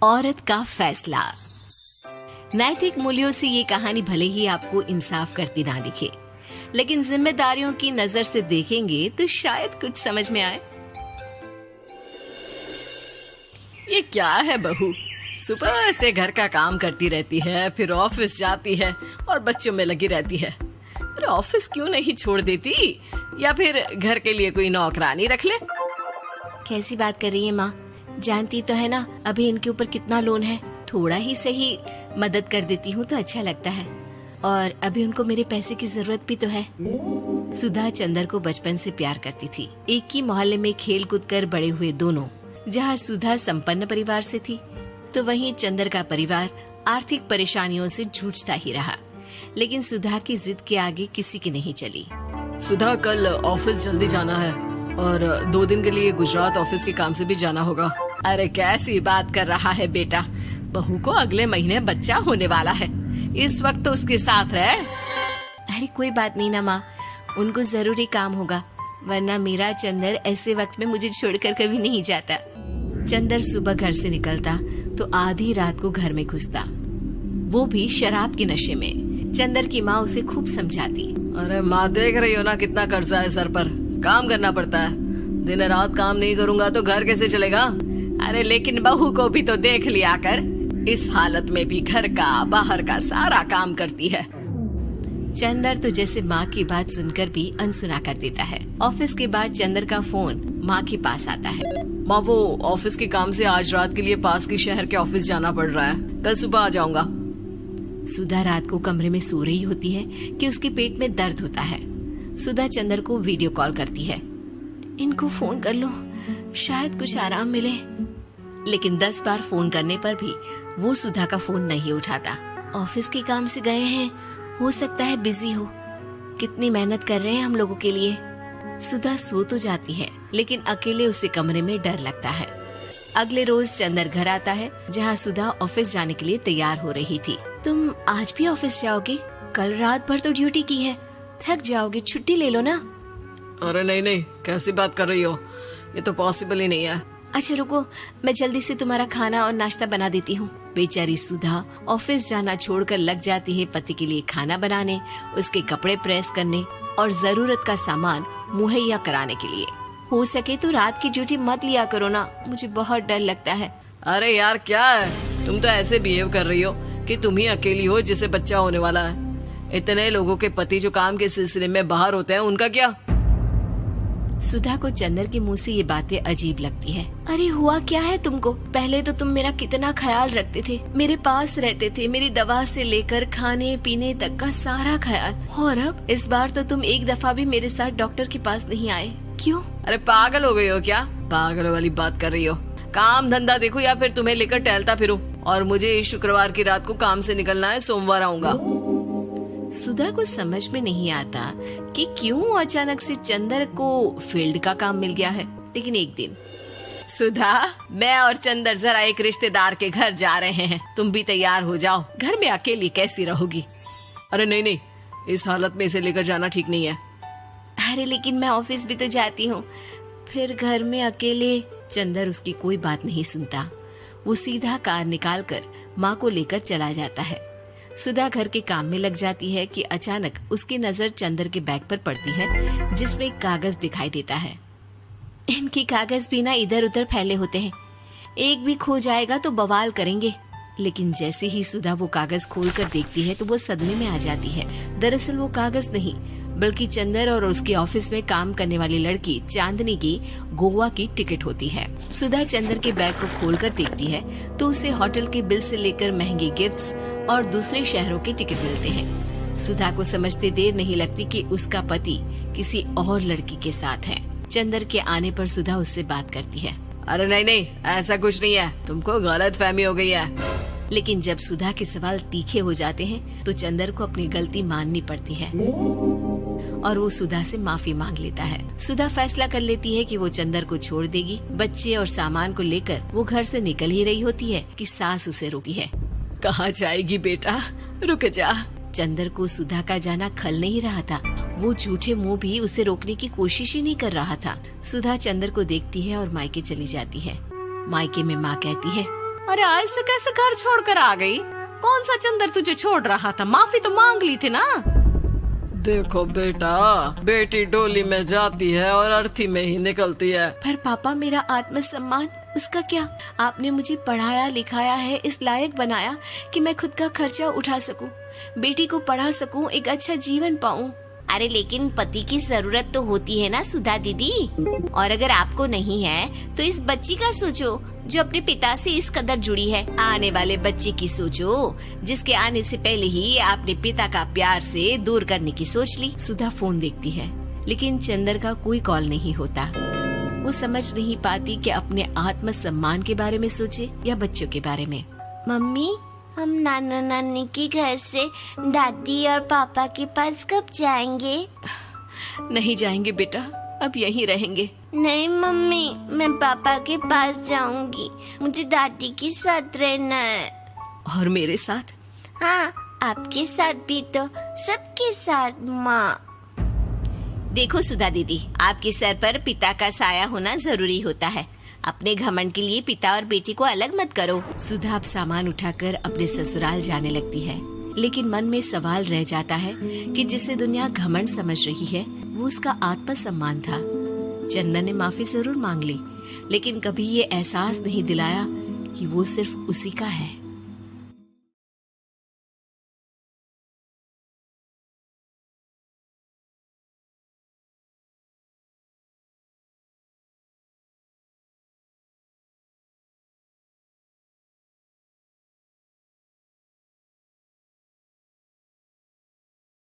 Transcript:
औरत का फैसला। नैतिक मूल्यों से ये कहानी भले ही आपको इंसाफ करती ना दिखे, लेकिन जिम्मेदारियों की नजर से देखेंगे तो शायद कुछ समझ में आए। ये क्या है बहू, सुबह से घर का काम करती रहती है, फिर ऑफिस जाती है और बच्चों में लगी रहती है। अरे ऑफिस क्यों नहीं छोड़ देती, या फिर घर के लिए कोई नौकरानी रख ले। कैसी बात कर रही है माँ? जानती तो है ना अभी इनके ऊपर कितना लोन है। थोड़ा ही सही मदद कर देती हूँ तो अच्छा लगता है, और अभी उनको मेरे पैसे की जरूरत भी तो है। सुधा चंदर को बचपन से प्यार करती थी। एक ही मोहल्ले में खेल कूद कर बड़े हुए दोनों। जहाँ सुधा संपन्न परिवार से थी तो वहीं चंदर का परिवार आर्थिक परेशानियों से जूझता ही रहा। लेकिन सुधा की जिद के आगे किसी की नहीं चली। सुधा, कल ऑफिस जल्दी जाना है और 2 दिन के लिए गुजरात ऑफिस के काम से भी जाना होगा। अरे कैसी बात कर रहा है बेटा, बहू को अगले महीने बच्चा होने वाला है, इस वक्त तो उसके साथ रहे। अरे कोई बात नहीं ना माँ, उनको जरूरी काम होगा, वरना मेरा चंदर ऐसे वक्त में मुझे छोड़कर कभी नहीं जाता। चंदर सुबह घर से निकलता तो आधी रात को घर में घुसता, वो भी शराब के नशे में। चंदर की माँ उसे खूब समझाती। अरे माँ, देख रही हो ना कितना कर्जा है सर पर, काम करना पड़ता है। दिन रात काम नहीं करूँगा तो घर कैसे चलेगा। अरे लेकिन बहू को भी तो देख लिया कर, इस हालत में भी घर का बाहर का सारा काम करती है। चंदर तो जैसे माँ की बात सुनकर भी अनसुना कर देता है। ऑफिस के बाद चंदर का फोन माँ के पास आता है। माँ, वो ऑफिस के काम से आज रात के लिए पास के शहर के ऑफिस जाना पड़ रहा है, कल सुबह आ जाऊंगा। सुधा रात को कमरे में सो रही होती है कि उसके पेट में दर्द होता है। सुधा चंदर को वीडियो कॉल करती है। इनको फोन कर लो, शायद कुछ आराम मिले। लेकिन 10 बार फोन करने पर भी वो सुधा का फोन नहीं उठाता। ऑफिस के काम से गए हैं, हो सकता है बिजी हो। कितनी मेहनत कर रहे हैं हम लोगों के लिए। सुधा सो तो जाती है, लेकिन अकेले उसे कमरे में डर लगता है। अगले रोज चंदर घर आता है, जहाँ सुधा ऑफिस जाने के लिए तैयार हो रही थी। तुम आज भी ऑफिस जाओगे? कल रात भर तो ड्यूटी की है, थक जाओगे, छुट्टी ले लो ना। अरे नहीं नहीं, कैसी बात कर रही हो, ये तो पॉसिबल ही नहीं है। अच्छा रुको, मैं जल्दी से तुम्हारा खाना और नाश्ता बना देती हूँ। बेचारी सुधा ऑफिस जाना छोड़कर लग जाती है पति के लिए खाना बनाने, उसके कपड़े प्रेस करने और जरूरत का सामान मुहैया कराने के लिए। हो सके तो रात की ड्यूटी मत लिया करो ना, मुझे बहुत डर लगता है। अरे यार क्या है, तुम तो ऐसे बिहेव कर रही हो कि तुम ही अकेली हो जिसे बच्चा होने वाला है। इतने लोगों के पति जो काम के सिलसिले में बाहर होते हैं, उनका क्या? सुधा को चंदर के मुंह से ये बातें अजीब लगती है। अरे हुआ क्या है तुमको? पहले तो तुम मेरा कितना ख्याल रखते थे, मेरे पास रहते थे, मेरी दवा से लेकर खाने पीने तक का सारा ख्याल। और अब इस बार तो तुम एक दफा भी मेरे साथ डॉक्टर के पास नहीं आए, क्यों? अरे पागल हो गई हो क्या? पागल वाली बात कर रही हो। काम धंधा देखो या फिर तुम्हें लेकर टहलता फिरूं। और मुझे शुक्रवार की रात को काम से निकलना है, सोमवार आऊंगा। सुधा को समझ में नहीं आता कि क्यों अचानक से चंदर को फील्ड का काम मिल गया है। लेकिन एक दिन, सुधा, मैं और चंदर जरा एक रिश्तेदार के घर जा रहे हैं, तुम भी तैयार हो जाओ, घर में अकेली कैसी रहोगी। अरे नहीं नहीं, इस हालत में इसे लेकर जाना ठीक नहीं है। अरे लेकिन मैं ऑफिस भी तो जाती हूँ, फिर घर में अकेले। चंदर उसकी कोई बात नहीं सुनता। वो सीधा कार निकालकर माँ को लेकर चला जाता है। सुधा घर के काम में लग जाती है कि अचानक उसकी नजर चंदर के बैग पर पड़ती है, जिसमें एक कागज दिखाई देता है। इनकी कागज भी ना इधर उधर फैले होते हैं, एक भी खो जाएगा तो बवाल करेंगे। लेकिन जैसे ही सुधा वो कागज खोलकर देखती है तो वो सदमे में आ जाती है। दरअसल वो कागज नहीं, बल्कि चंदर और उसके ऑफिस में काम करने वाली लड़की चांदनी की गोवा की टिकट होती है। सुधा चंदर के बैग को खोलकर देखती है तो उसे होटल के बिल से लेकर महंगे गिफ्ट्स और दूसरे शहरों के टिकट मिलते हैं। सुधा को समझते देर नहीं लगती कि उसका पति किसी और लड़की के साथ है। चंदर के आने पर सुधा उससे बात करती है। अरे नहीं नहीं, ऐसा कुछ नहीं है, तुमको गलत फहमी हो गई है। लेकिन जब सुधा के सवाल तीखे हो जाते हैं तो चंदर को अपनी गलती माननी पड़ती है और वो सुधा से माफी मांग लेता है। सुधा फैसला कर लेती है कि वो चंदर को छोड़ देगी। बच्चे और सामान को लेकर वो घर से निकल ही रही होती है कि सास उसे रोकती है। कहाँ जाएगी बेटा, रुक जा। चंदर को सुधा का जाना खल नहीं रहा था। वो झूठे मुंह भी उसे रोकने की कोशिश ही नहीं कर रहा था। सुधा चंदर को देखती है और मायके चली जाती है। मायके में माँ कहती है, अरे आज से कैसे घर छोड़कर आ गई? कौन सा चंदर तुझे छोड़ रहा था? माफी तो मांग ली थी ना। देखो बेटा, बेटी डोली में जाती है और अर्थी में ही निकलती है। पर पापा, मेरा आत्मसम्मान, उसका क्या? आपने मुझे पढ़ाया लिखाया है, इस लायक बनाया कि मैं खुद का खर्चा उठा सकूं, बेटी को पढ़ा सकूं, एक अच्छा जीवन पाऊं। अरे लेकिन पति की जरूरत तो होती है ना सुधा दीदी, और अगर आपको नहीं है तो इस बच्ची का सोचो जो अपने पिता से इस कदर जुड़ी है। आने वाले बच्चे की सोचो जिसके आने से पहले ही आपने पिता का प्यार से दूर करने की सोच ली। सुधा फोन देखती है लेकिन चंदर का कोई कॉल नहीं होता। वो समझ नहीं पाती कि अपने आत्मसम्मान के बारे में सोचे या बच्चों के बारे में। मम्मी, हम नाना नानी के घर से दादी और पापा के पास कब जाएंगे? नहीं जाएंगे बेटा, अब यहीं रहेंगे। नहीं मम्मी, मैं पापा के पास जाऊंगी, मुझे दादी के साथ रहना है। और मेरे साथ? हाँ, आपके साथ भी तो, सबके साथ माँ। देखो सुधा दीदी, आपके सर पर पिता का साया होना जरूरी होता है। अपने घमंड के लिए पिता और बेटी को अलग मत करो। सुधा अब सामान उठाकर अपने ससुराल जाने लगती है, लेकिन मन में सवाल रह जाता है कि जिसे दुनिया घमंड समझ रही है वो उसका आत्मसम्मान था। चंदन ने माफी जरूर मांग ली, लेकिन कभी ये एहसास नहीं दिलाया कि वो सिर्फ उसी का है।